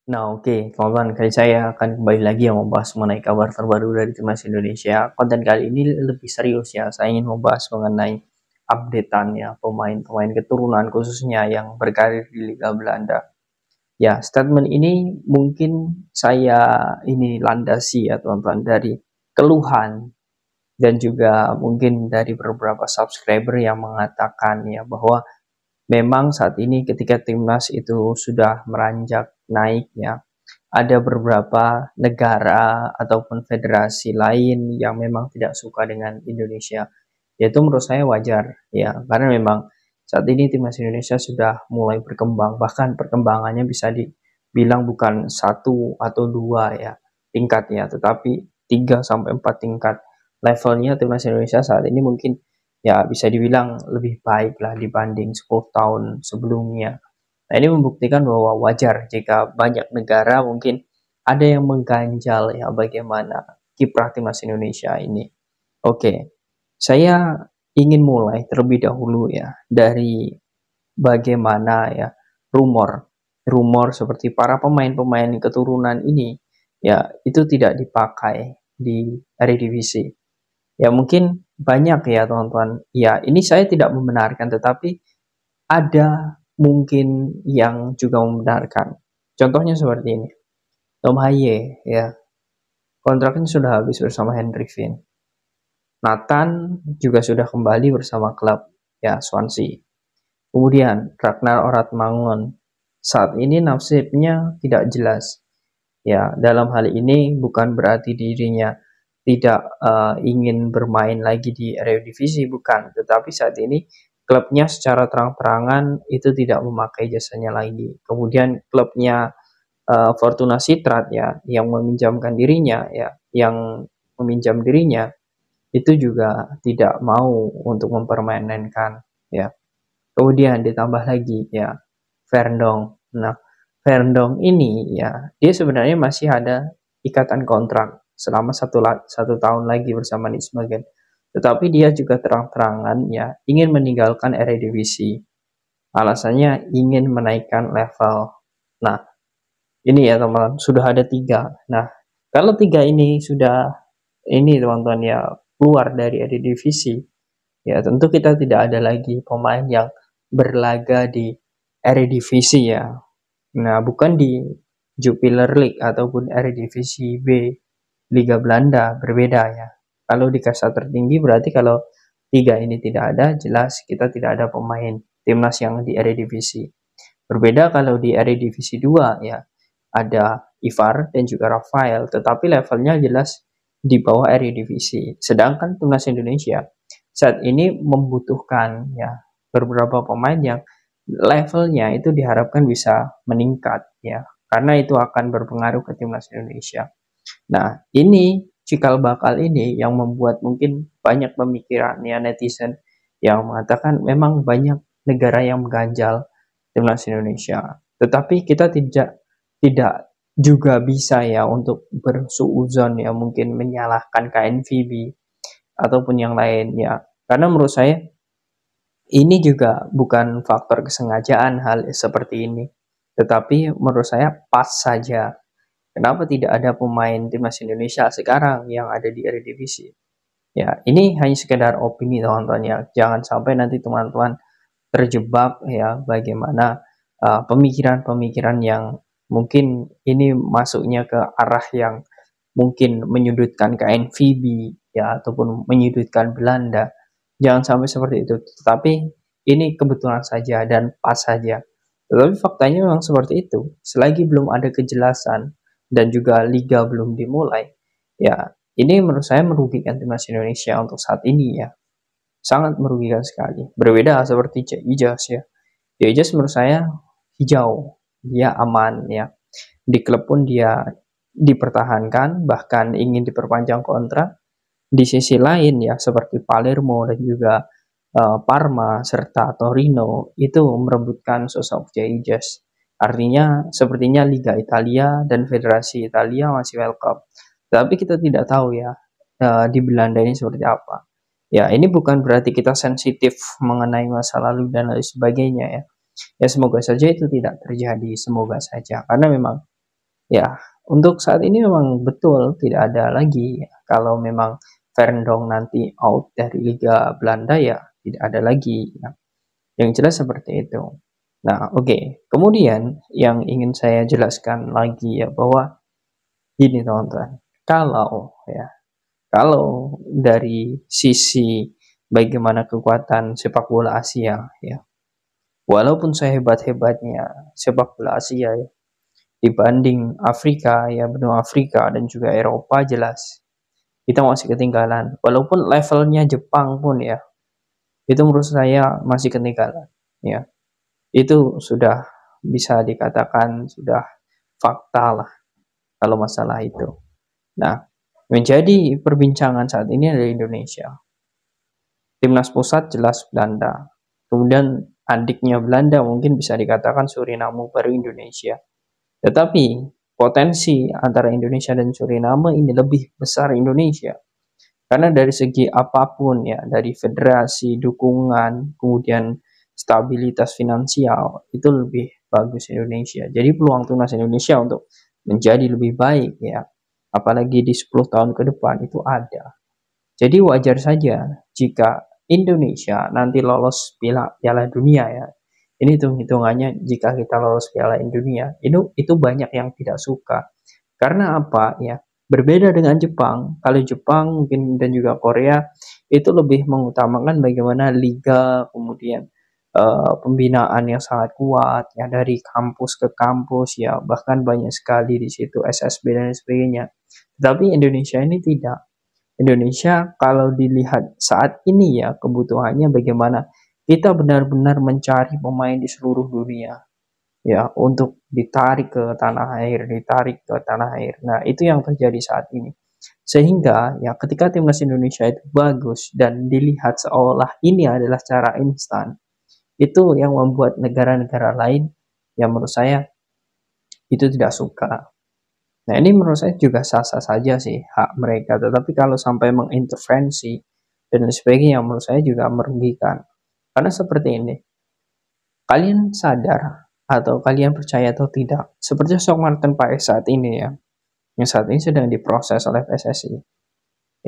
Nah, oke, teman-teman, kali saya akan kembali lagi yang membahas mengenai kabar terbaru dari timnas Indonesia. Konten kali ini lebih serius ya. Saya ingin membahas mengenai updatean ya pemain-pemain keturunan khususnya yang berkarir di Liga Belanda. Ya, statement ini mungkin saya ini landasi ya teman-teman dari keluhan dan juga mungkin dari beberapa subscriber yang mengatakan ya bahwa memang saat ini ketika timnas itu sudah meranjak naik ya, ada beberapa negara ataupun federasi lain yang memang tidak suka dengan Indonesia. Yaitu menurut saya wajar ya, karena memang saat ini timnas Indonesia sudah mulai berkembang, bahkan perkembangannya bisa dibilang bukan satu atau dua ya tingkatnya, tetapi 3 sampai 4 tingkat levelnya timnas Indonesia saat ini mungkin ya bisa dibilang lebih baik lah dibanding 10 tahun sebelumnya. Nah, ini membuktikan bahwa wajar jika banyak negara mungkin ada yang mengganjal ya bagaimana kiprah timnas Indonesia ini. Oke, saya ingin mulai terlebih dahulu ya dari bagaimana ya rumor rumor seperti para pemain-pemain keturunan ini ya itu tidak dipakai di Eredivisie. Ya mungkin banyak ya teman-teman. Ya ini saya tidak membenarkan tetapi ada mungkin yang juga membenarkan. Contohnya seperti ini. Tom Haye ya, kontraknya sudah habis bersama Henry Finn. Nathan juga sudah kembali bersama klub ya Swansea. Kemudian Ragnar Oratmangun saat ini nasibnya tidak jelas. Ya, dalam hal ini bukan berarti dirinya tidak ingin bermain lagi di Eredivisie, bukan. Tetapi saat ini klubnya secara terang-terangan itu tidak memakai jasanya lagi. Kemudian klubnya Fortuna Sittard ya, yang meminjamkan dirinya ya, yang meminjam dirinya itu juga tidak mau untuk mempermainkan ya. Kemudian ditambah lagi ya Verndong. Nah, Verndong ini ya dia sebenarnya masih ada ikatan kontrak selama satu tahun lagi bersama Nismagen. Tetapi dia juga terang-terangan ya ingin meninggalkan Eredivisie. Alasannya ingin menaikkan level. Nah, ini ya teman-teman sudah ada tiga. Nah, kalau tiga ini sudah ini teman-teman ya keluar dari Eredivisie, ya tentu kita tidak ada lagi pemain yang berlaga di Eredivisie ya. Nah, bukan di Jupiler League ataupun Eredivisie B Liga Belanda, berbeda ya. Kalau di kasta tertinggi berarti kalau tiga ini tidak ada, jelas kita tidak ada pemain timnas yang di Eredivisie. Berbeda kalau di Eredivisie 2 ya, ada Ivar dan juga Rafael, tetapi levelnya jelas di bawah Eredivisie. Sedangkan timnas Indonesia saat ini membutuhkan ya beberapa pemain yang levelnya itu diharapkan bisa meningkat ya, karena itu akan berpengaruh ke timnas Indonesia. Nah, ini cikal bakal ini yang membuat mungkin banyak pemikiran ya netizen yang mengatakan memang banyak negara yang mengganjal timnas Indonesia. Tetapi kita tidak juga bisa ya untuk bersuuzon ya mungkin menyalahkan KNVB ataupun yang lain ya. Karena menurut saya ini juga bukan faktor kesengajaan hal seperti ini. Tetapi menurut saya pas saja. Kenapa tidak ada pemain timnas Indonesia sekarang yang ada di Eredivisie? Ya, ini hanya sekedar opini teman-teman ya. Jangan sampai nanti teman-teman terjebak ya bagaimana pemikiran-pemikiran yang mungkin ini masuknya ke arah yang mungkin menyudutkan KNVB ya ataupun menyudutkan Belanda. Jangan sampai seperti itu. Tetapi ini kebetulan saja dan pas saja. Tetapi faktanya memang seperti itu. Selagi belum ada kejelasan dan juga liga belum dimulai, ya ini menurut saya merugikan timnas Indonesia untuk saat ini ya. Sangat merugikan sekali. Berbeda seperti Cek Ijas ya. Cek Ijas menurut saya hijau. Dia aman ya. Di klub pun dia dipertahankan, bahkan ingin diperpanjang kontrak. Di sisi lain ya, seperti Palermo dan juga Parma serta Torino itu merebutkan sosok Ijas. Artinya sepertinya Liga Italia dan Federasi Italia masih welcome. Tapi kita tidak tahu ya di Belanda ini seperti apa. Ya, ini bukan berarti kita sensitif mengenai masa lalu dan lain sebagainya ya. Ya semoga saja itu tidak terjadi, semoga saja. Karena memang Ya, untuk saat ini memang betul tidak ada lagi ya. Kalau memang Verndong nanti out dari Liga Belanda ya tidak ada lagi ya. Yang jelas seperti itu. Nah, oke. Kemudian yang ingin saya jelaskan lagi ya bahwa ini teman-teman, kalau dari sisi bagaimana kekuatan sepak bola Asia ya, walaupun sehebat-hebatnya sepak bola Asia ya, dibanding Afrika ya, benua Afrika dan juga Eropa, jelas kita masih ketinggalan. Walaupun levelnya Jepang pun ya, itu menurut saya masih ketinggalan ya. Itu sudah bisa dikatakan sudah fakta lah kalau masalah itu. Nah, menjadi perbincangan saat ini adalah Indonesia. Timnas pusat jelas Belanda. Kemudian adiknya Belanda mungkin bisa dikatakan Suriname, baru Indonesia. Tetapi potensi antara Indonesia dan Suriname ini lebih besar Indonesia. Karena dari segi apapun ya, dari federasi, dukungan, kemudian stabilitas finansial, itu lebih bagus Indonesia. Jadi peluang timnas Indonesia untuk menjadi lebih baik ya, apalagi di 10 tahun ke depan itu ada. Jadi wajar saja jika Indonesia nanti lolos Piala Dunia ya. Ini hitung-hitungannya jika kita lolos Piala Dunia, itu banyak yang tidak suka. Karena apa ya? Berbeda dengan Jepang. Kalau Jepang mungkin dan juga Korea itu lebih mengutamakan bagaimana liga, kemudian pembinaan yang sangat kuat ya, dari kampus ke kampus ya, bahkan banyak sekali di situ SSB dan sebagainya. Tapi Indonesia ini tidak. Indonesia kalau dilihat saat ini ya, kebutuhannya bagaimana kita benar-benar mencari pemain di seluruh dunia ya, untuk ditarik ke tanah air, ditarik ke tanah air. Nah, itu yang terjadi saat ini. Sehingga ya ketika timnas Indonesia itu bagus dan dilihat seolah ini adalah cara instan, itu yang membuat negara-negara lain yang menurut saya itu tidak suka. Nah, ini menurut saya juga sah-sah saja sih hak mereka, tetapi kalau sampai mengintervensi dan sebagainya menurut saya juga merugikan. Karena seperti ini, kalian sadar atau kalian percaya atau tidak, seperti sosok Martin Paes saat ini ya, yang saat ini sedang diproses oleh PSSI.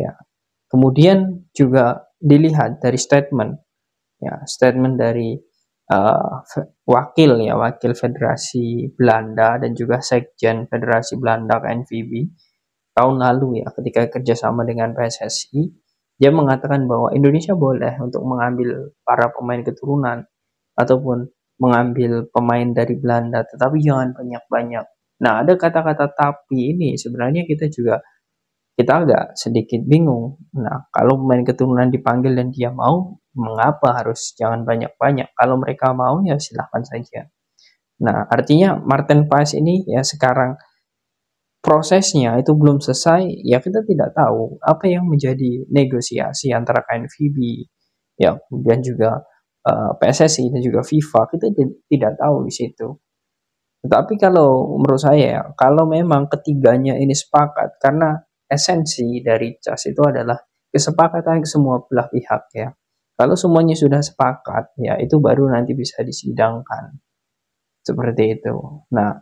Ya. Kemudian juga dilihat dari statement dari wakil Federasi Belanda dan juga Sekjen Federasi Belanda KNVB tahun lalu ya, ketika kerjasama dengan PSSI, dia mengatakan bahwa Indonesia boleh untuk mengambil para pemain keturunan ataupun mengambil pemain dari Belanda, tetapi jangan banyak-banyak. Nah, ada kata-kata tapi ini sebenarnya kita agak sedikit bingung. Nah, kalau pemain keturunan dipanggil dan dia mau, mengapa harus jangan banyak-banyak? Kalau mereka mau ya silahkan saja. Nah, artinya Martin Paes ini ya sekarang prosesnya itu belum selesai, ya kita tidak tahu apa yang menjadi negosiasi antara KNVB, ya kemudian juga PSSI dan juga FIFA, kita tidak tahu di situ. Tetapi kalau menurut saya, kalau memang ketiganya ini sepakat, karena esensi dari CAS itu adalah kesepakatan ke semua belah pihak ya. Kalau semuanya sudah sepakat, ya itu baru nanti bisa disidangkan. Seperti itu. Nah,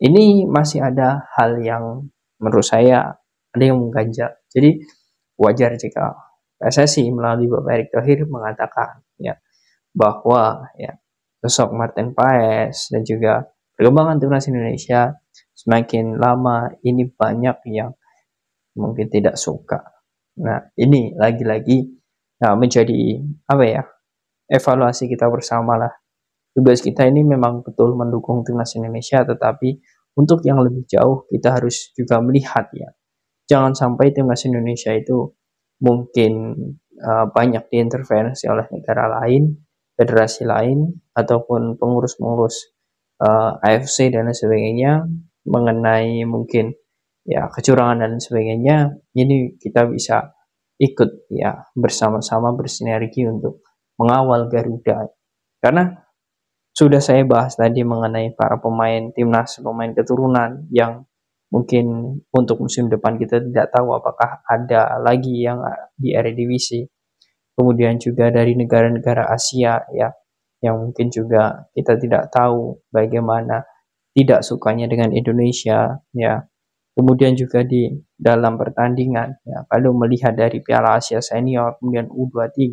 ini masih ada hal yang menurut saya ada yang mengganjal. Jadi wajar jika PSSI melalui Bapak Erick Thohir mengatakan ya bahwa ya sosok Martin Paes dan juga perkembangan timnas Indonesia semakin lama ini banyak yang mungkin tidak suka. Nah, ini lagi-lagi menjadi apa ya, evaluasi kita bersama lah. Tugas kita ini memang betul mendukung timnas Indonesia, tetapi untuk yang lebih jauh kita harus juga melihat ya. Jangan sampai timnas Indonesia itu mungkin banyak diintervensi oleh negara lain, federasi lain, ataupun pengurus-pengurus AFC dan lain sebagainya mengenai mungkin ya kecurangan dan sebagainya. Ini kita bisa ikut ya bersama-sama bersinergi untuk mengawal Garuda. Karena sudah saya bahas tadi mengenai para pemain timnas, pemain keturunan yang mungkin untuk musim depan kita tidak tahu apakah ada lagi yang di Eredivisie. Kemudian juga dari negara-negara Asia ya, yang mungkin juga kita tidak tahu bagaimana tidak sukanya dengan Indonesia ya. Kemudian juga di dalam pertandingan ya, kalau melihat dari Piala Asia Senior kemudian U23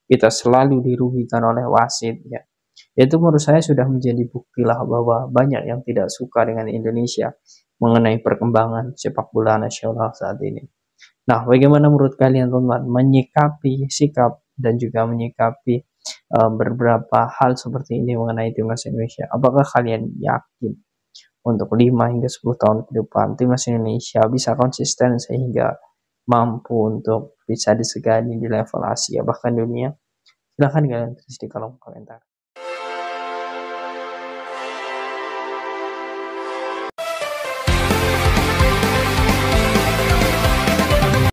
kita selalu dirugikan oleh wasit ya. Itu menurut saya sudah menjadi buktilah bahwa banyak yang tidak suka dengan Indonesia mengenai perkembangan sepak bola nasional saat ini. Nah, bagaimana menurut kalian teman-teman menyikapi sikap dan juga menyikapi beberapa hal seperti ini mengenai timnas Indonesia? Apakah kalian yakin untuk 5 hingga 10 tahun ke depan timnas Indonesia bisa konsisten sehingga mampu untuk bisa disegani di level Asia bahkan dunia? Silahkan kalian tulis di kolom komentar.